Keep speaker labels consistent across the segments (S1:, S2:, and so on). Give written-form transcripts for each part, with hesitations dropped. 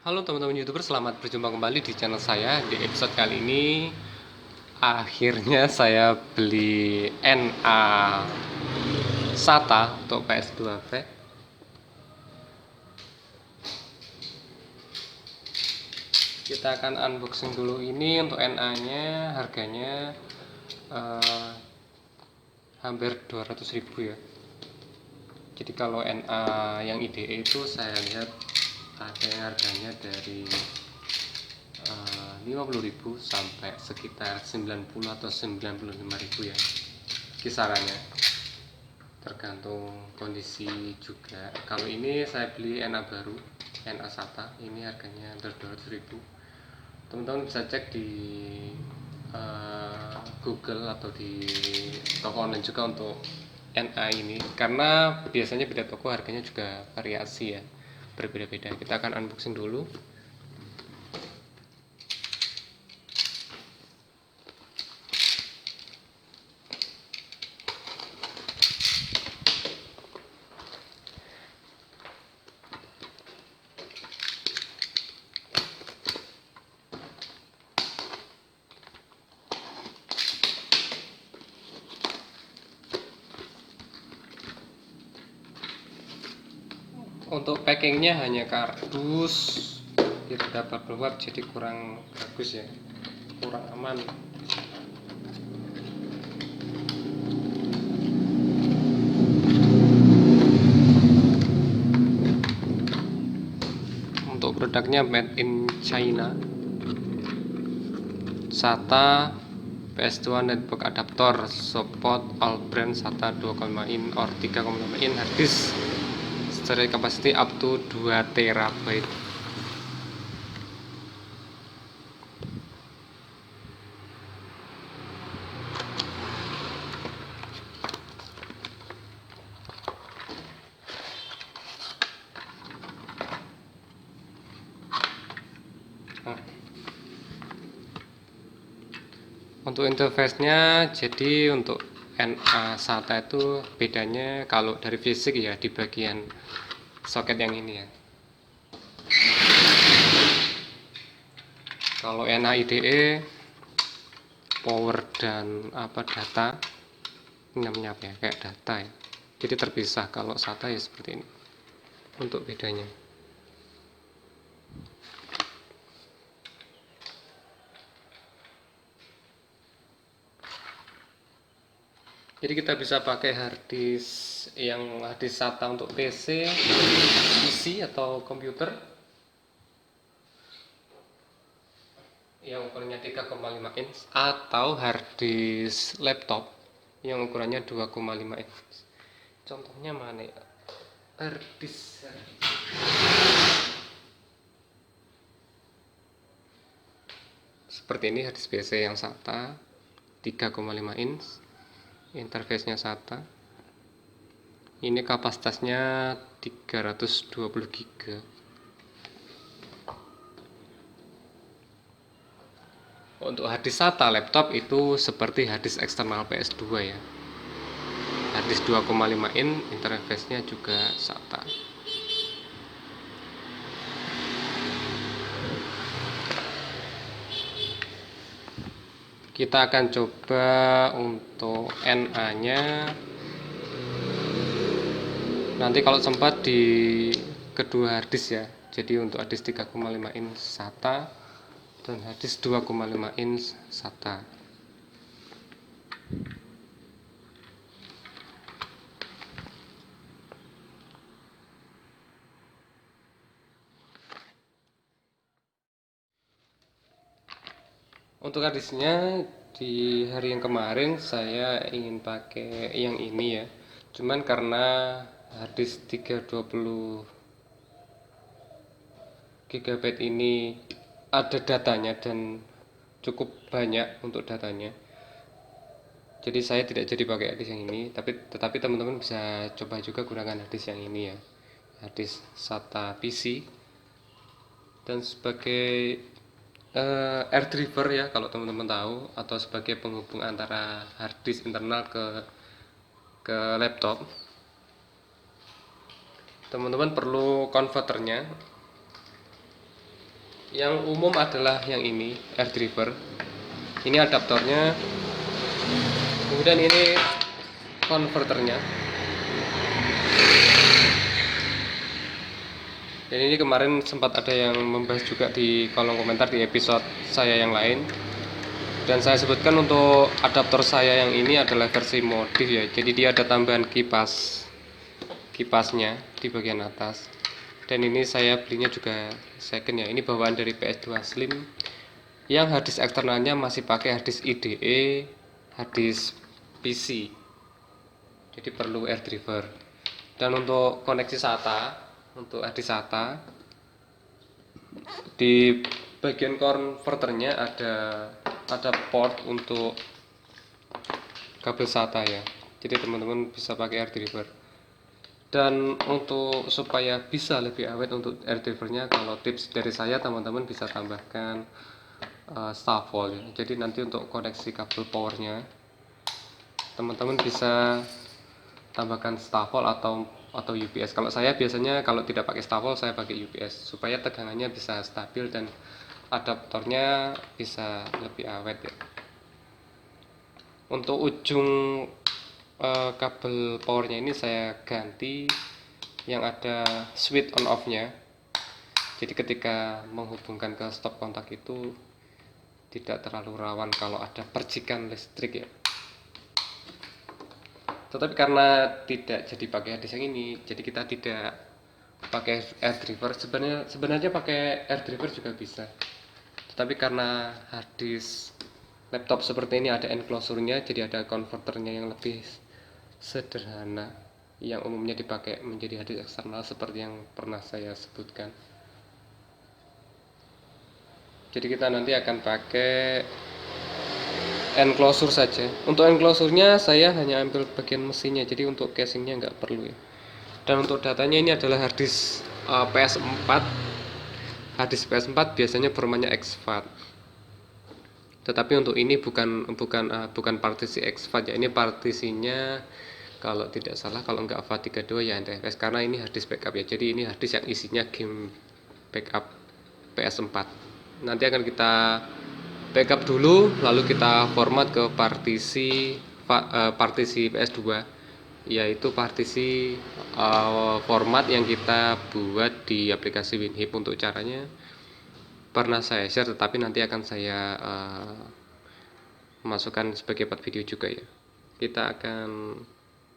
S1: Halo teman-teman YouTuber, selamat berjumpa kembali di channel saya. Di episode kali ini akhirnya saya beli NA SATA untuk PS2V. Kita akan unboxing dulu. Ini untuk NA-nya harganya hampir 200.000 ya. Jadi kalau NA yang IDE itu saya lihat ada yang harganya dari 50.000 sampai sekitar 90 atau 95.000 ya kisarannya, tergantung kondisi juga. Kalau ini saya beli NA baru, NA SATA, ini harganya hampir 200.000. Teman-teman bisa cek di Google atau di toko online juga untuk NA ini, karena biasanya beda toko harganya juga variasi ya, berbeda-beda. Kita akan unboxing dulu. Untuk packingnya hanya kardus, tidak dapat pelembab, jadi kurang bagus ya, kurang aman. Untuk produknya made in China, SATA PS2 network adaptor, support all brand SATA 2,5 in or 3,5 in, hard disk storage capacity up to 2 TB. Untuk interface-nya, jadi untuk NA SATA itu bedanya kalau dari fisik ya di bagian soket yang ini ya. Kalau NA IDE power dan data namanya apa ya, kayak data ya, jadi terpisah. Kalau SATA ya seperti ini untuk bedanya. Jadi kita bisa pakai harddisk yang harddisk SATA untuk PC atau komputer yang ukurannya 3,5 inch, atau harddisk laptop yang ukurannya 2,5 inch. Contohnya mana ya? Harddisk seperti ini, harddisk PC yang SATA 3,5 inch, interface-nya SATA. Ini kapasitasnya 320 GB. Untuk harddisk SATA laptop itu seperti harddisk eksternal PS2 ya. Harddisk 2,5 in, interface-nya juga SATA. Kita akan coba untuk NA-nya. Nanti kalau sempat di kedua harddisk ya. Jadi untuk harddisk 3,5 in SATA dan harddisk 2,5 in SATA. Untuk harddisknya, di hari yang kemarin saya ingin pakai yang ini ya. Cuman karena harddisk 320 GB ini ada datanya dan cukup banyak untuk datanya, jadi saya tidak jadi pakai harddisk yang ini. Tetapi teman-teman bisa coba juga gunakan harddisk yang ini ya, harddisk SATA PC. Dan sebagai air driver ya, kalau teman-teman tahu, atau sebagai penghubung antara harddisk internal ke laptop, teman-teman perlu konverternya. Yang umum adalah yang ini, air driver. Ini adaptornya, kemudian ini konverternya. Dan ini kemarin sempat ada yang membahas juga di kolom komentar di episode saya yang lain. Dan saya sebutkan untuk adaptor saya yang ini adalah versi modif ya. Jadi dia ada tambahan kipasnya di bagian atas. Dan ini saya belinya juga second ya. Ini bawaan dari PS2 Slim yang harddisk eksternalnya masih pakai harddisk IDE, harddisk PC. Jadi perlu air driver. Dan untuk koneksi SATA, untuk harddisk SATA di bagian konverternya ada port untuk kabel SATA ya. Jadi teman-teman bisa pakai air driver. Dan untuk supaya bisa lebih awet untuk air drivernya, kalau tips dari saya teman-teman bisa tambahkan Stavol ya. Jadi nanti untuk koneksi kabel powernya teman-teman bisa tambahkan Stavol atau UPS. Kalau saya biasanya kalau tidak pakai Stavol saya pakai UPS supaya tegangannya bisa stabil dan adaptornya bisa lebih awet ya. Untuk ujung kabel powernya ini saya ganti yang ada switch on off nya, jadi ketika menghubungkan ke stop kontak itu tidak terlalu rawan kalau ada percikan listrik ya. Tetapi karena tidak jadi pakai harddisk yang ini, jadi kita tidak pakai air driver. Sebenarnya pakai air driver juga bisa, tetapi karena harddisk laptop seperti ini ada enclosure-nya, jadi ada konverternya yang lebih sederhana yang umumnya dipakai menjadi harddisk eksternal seperti yang pernah saya sebutkan. Jadi kita nanti akan pakai enclosure saja. Untuk enclosure-nya saya hanya ambil bagian mesinnya, jadi untuk casingnya nggak perlu ya. Dan untuk datanya ini adalah harddisk PS4. Harddisk PS4 biasanya formatnya exFAT. Tetapi untuk ini bukan partisi exFAT ya. Ini partisinya kalau tidak salah, kalau nggak FAT32 ya NTFS, karena ini harddisk backup ya. Jadi ini harddisk yang isinya game backup PS4. Nanti akan kita backup dulu, lalu kita format ke partisi PS2, yaitu partisi format yang kita buat di aplikasi WinHip. Untuk caranya pernah saya share, tetapi nanti akan saya masukkan sebagai part video juga ya. Kita akan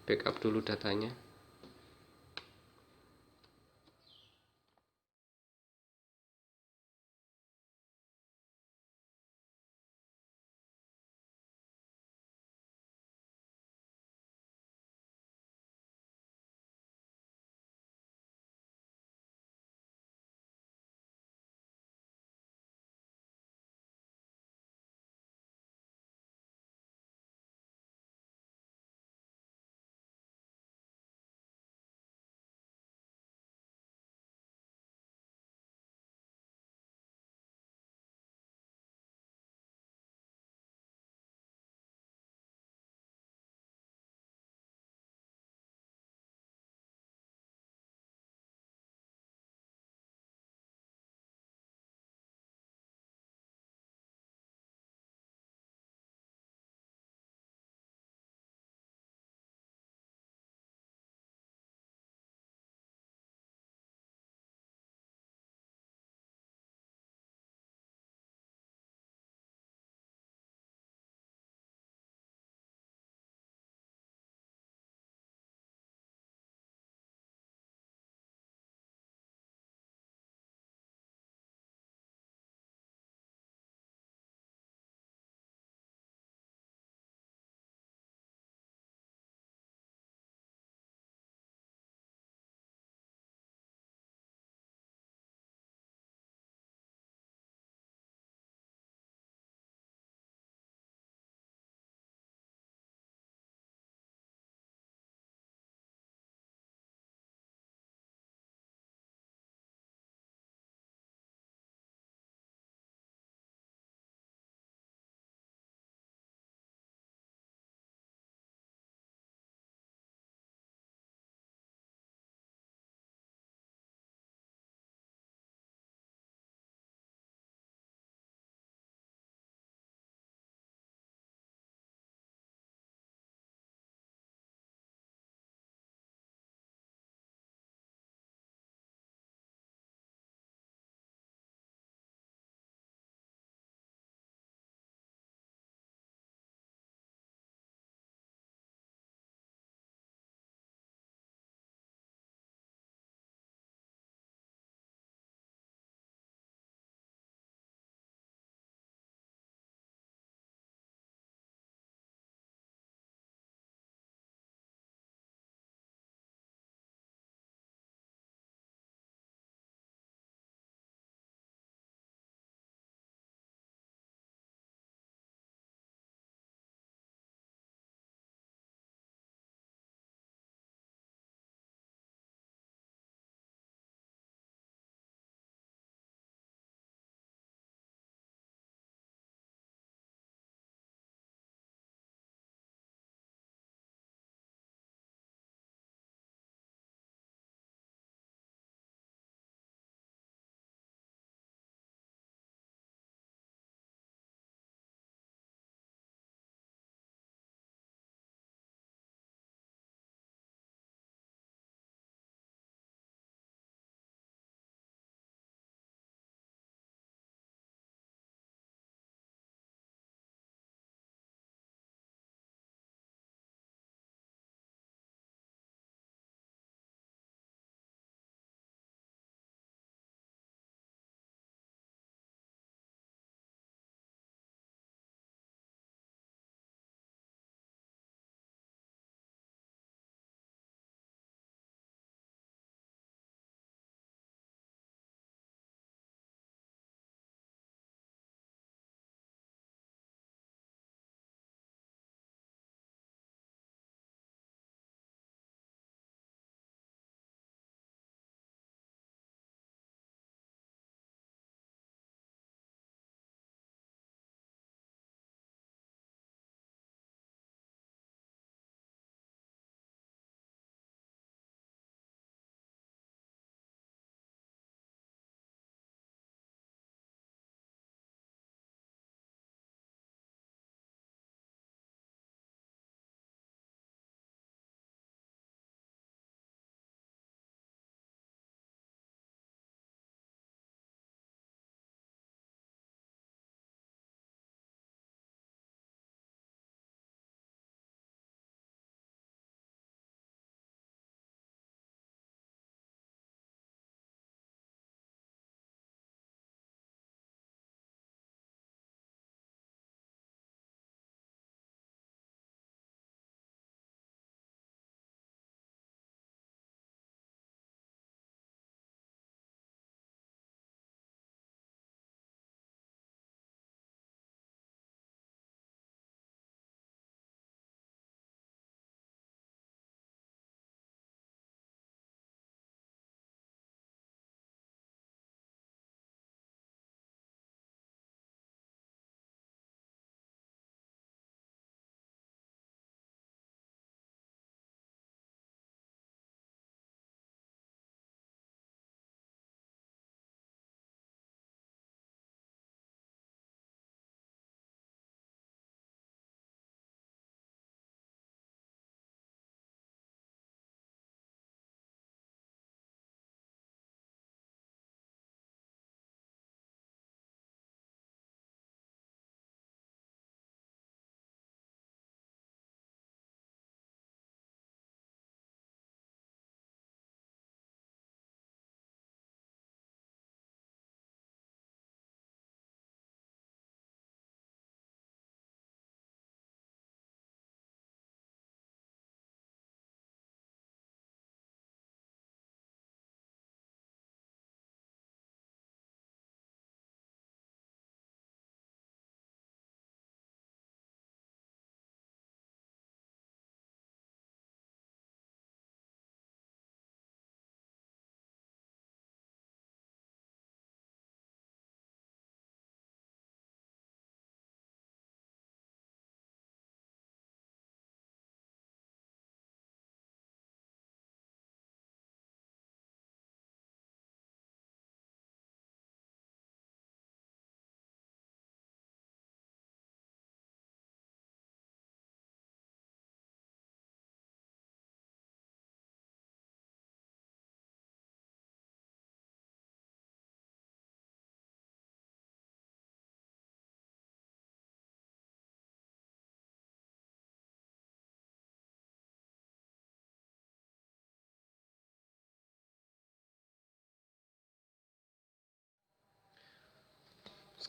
S1: backup dulu datanya.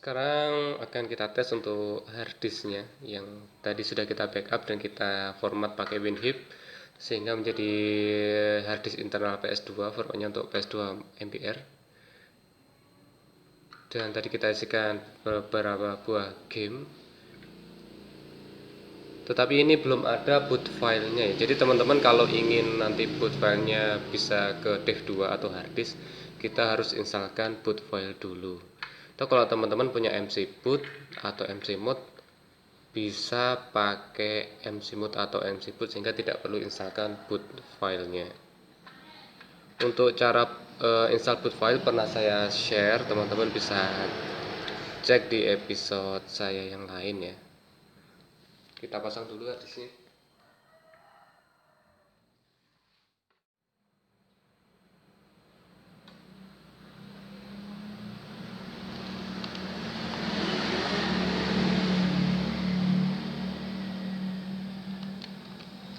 S1: Sekarang akan kita tes untuk harddisknya yang tadi sudah kita backup dan kita format pakai WinZip sehingga menjadi harddisk internal PS2, formatnya untuk PS2 MBR. Dan tadi kita isikan beberapa buah game, tetapi ini belum ada boot filenya ya. Jadi teman-teman kalau ingin nanti boot filenya bisa ke disk 2 atau harddisk, kita harus instalkan boot file dulu. Atau kalau teman-teman punya MC boot atau MC mode, bisa pakai MC mode atau MC boot sehingga tidak perlu instalkan boot filenya. Untuk cara install boot file pernah saya share, teman-teman bisa cek di episode saya yang lain ya. Kita pasang dulu di sini.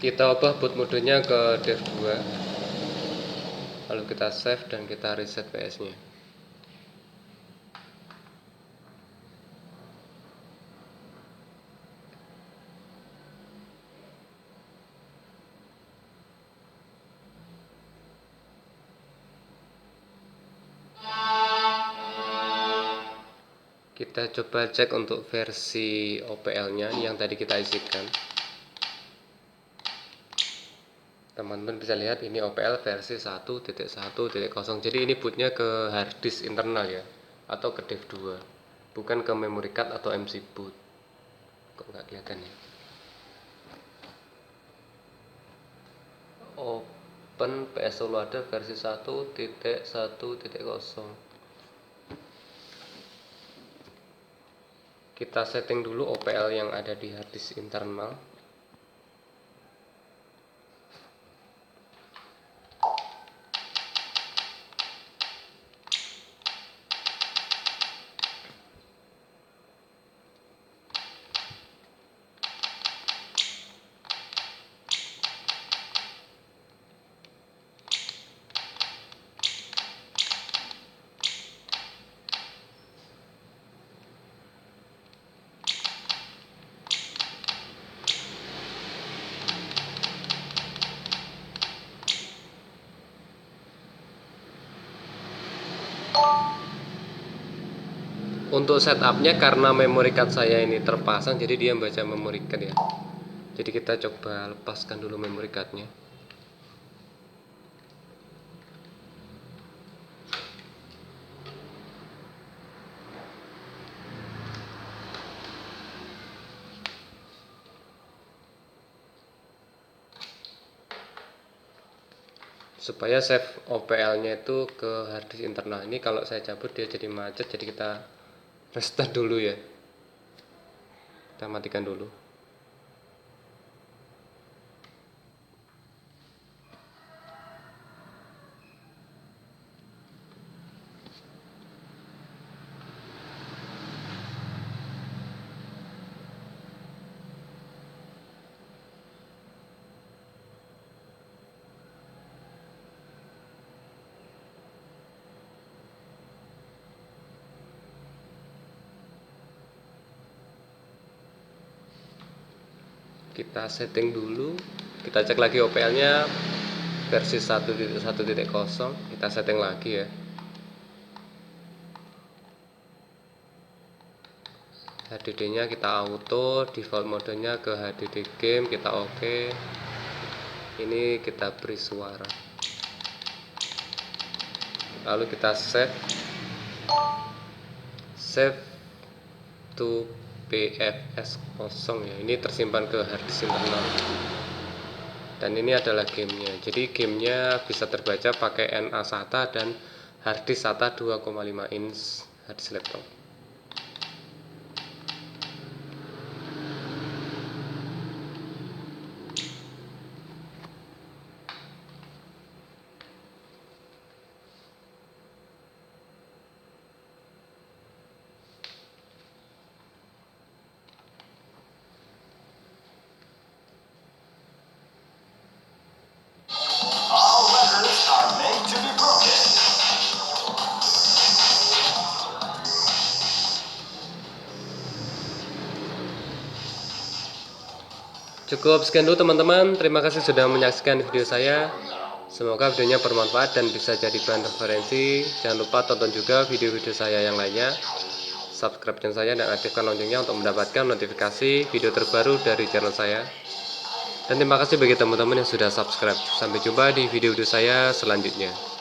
S1: Kita ubah boot modenya ke disk 2, lalu kita save dan kita reset PS nya. Kita coba cek untuk versi OPL nya yang tadi kita isikan. Teman-teman bisa lihat ini OPL versi 1.1.0. Jadi ini bootnya ke harddisk internal ya, atau ke disk 2, bukan ke memory card atau MC boot. Kok nggak kelihatan ya? Open PS Solo ada versi 1.1.0. Kita setting dulu OPL yang ada di harddisk internal. Untuk setupnya karena memory card saya ini terpasang, jadi dia membaca memory card ya. Jadi kita coba lepaskan dulu memory cardnya. Supaya save OPL nya itu ke harddisk internal. Ini kalau saya cabut dia jadi macet, jadi kita restart dulu ya. Kita matikan dulu. Kita setting dulu, kita cek lagi OPL nya versi 1.1.0. Kita setting lagi ya. HDD nya kita auto, default modenya ke HDD game, kita oke. Ini kita beri suara, lalu kita save to PFS 0 ya. Ini tersimpan ke harddisk internal. Dan ini adalah gamenya. Jadi gamenya bisa terbaca pakai NA SATA dan harddisk SATA 2,5 inch harddisk laptop. Cukup sekian dulu teman-teman, terima kasih sudah menyaksikan video saya. Semoga videonya bermanfaat dan bisa jadi bahan referensi. Jangan lupa tonton juga video-video saya yang lainnya. Subscribe channel saya dan aktifkan loncengnya untuk mendapatkan notifikasi video terbaru dari channel saya. Dan terima kasih bagi teman-teman yang sudah subscribe. Sampai jumpa di video-video saya selanjutnya.